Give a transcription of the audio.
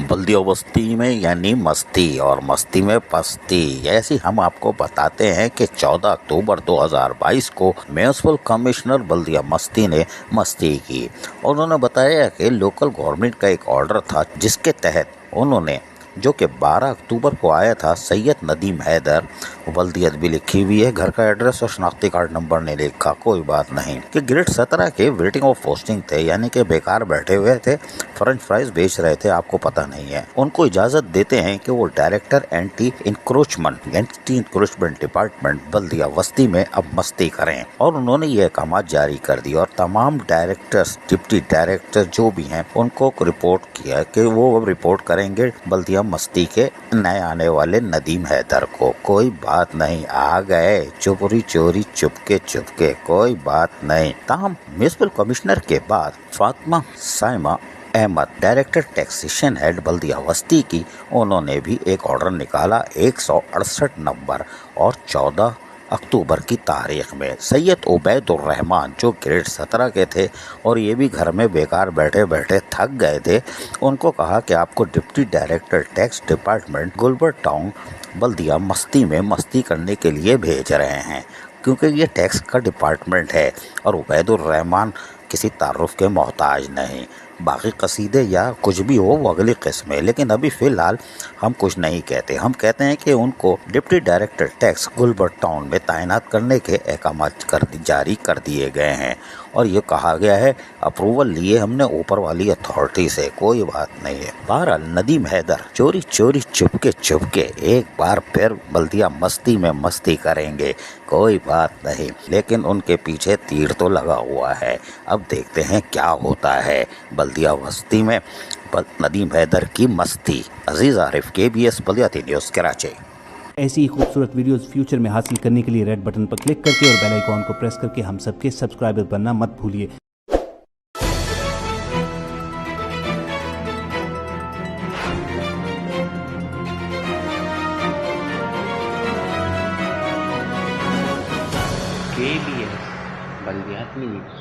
बल्दिया बस्ती में यानी मस्ती और मस्ती में पस्ती। ऐसी हम आपको बताते हैं कि 14 अक्टूबर 2022 को म्यूनिसिपल कमिश्नर बल्दिया मस्ती ने मस्ती की और उन्होंने बताया कि लोकल गवर्नमेंट का एक ऑर्डर था जिसके तहत उन्होंने, जो कि 12 अक्टूबर को आया था, सैयद नदीम हैदर, बल्दियत भी लिखी हुई है, घर का एड्रेस और शनाख्ती कार्ड नंबर नहीं लिखा, कोई बात नहीं, कि ग्रेड 17 के वेटिंग ऑफ पोस्टिंग थे, यानी कि बेकार बैठे हुए थे, फ्रेंच फ्राइज बेच रहे थे, आपको पता नहीं है। उनको इजाजत देते हैं कि वो डायरेक्टर एंटी इंक्रोचमेंट डिपार्टमेंट बल्दिया बस्ती में अब मस्ती करें और उन्होंने ये अहकाम जारी कर दी और तमाम डायरेक्टर्स, डिप्टी डायरेक्टर जो भी हैं उनको रिपोर्ट किया कि वो अब रिपोर्ट करेंगे बल्दिया मस्ती के नए आने वाले नदीम हैदर को। कोई बात नहीं, आ गए चोरी चोरी चुपके, कोई बात नहीं। ताहम म्युनिसिपल कमिश्नर के बाद Fatima Saima Ahmed, director taxation head बल्दिया बस्ती की, उन्होंने भी एक ऑर्डर निकाला 168 नंबर और 14 अक्टूबर की तारीख में सैयद उबैदुर रहमान, जो ग्रेड 17 के थे और ये भी घर में बेकार बैठे बैठे थक गए थे, उनको कहा कि आपको deputy director tax department Gulberg town बल्दिया मस्ती में मस्ती करने के लिए भेज रहे हैं, क्योंकि ये टैक्स का डिपार्टमेंट है और उबैदुर रहमान किसी तारुफ के मोहताज नहीं। बाकी कसीदे या कुछ भी हो वो अगली किस्म है, लेकिन अभी फ़िलहाल हम कुछ नहीं कहते। हम कहते हैं कि उनको deputy director tax Gulberg town में तैनात करने के अहकाम जारी कर दिए गए हैं और ये कहा गया है अप्रूवल लिए हमने ऊपर वाली अथॉरिटी से, कोई बात नहीं है। बहरहाल नदीम हैदर चोरी चोरी चुपके एक बार फिर बल्दिया मस्ती में मस्ती करेंगे, कोई बात नहीं, लेकिन उनके पीछे तीर तो लगा हुआ है। अब देखते हैं क्या होता है बल्दिया बस्ती में नदीम हैदर की मस्ती। अजीज आरिफ, KBS बल्दिया न्यूज़, कराची। ऐसी ही खूबसूरत वीडियोस फ्यूचर में हासिल करने के लिए रेड बटन पर क्लिक करके और बेल आइकॉन को प्रेस करके हम सबके सब्सक्राइबर बनना मत भूलिए। KBS बल्दिया न्यूज़।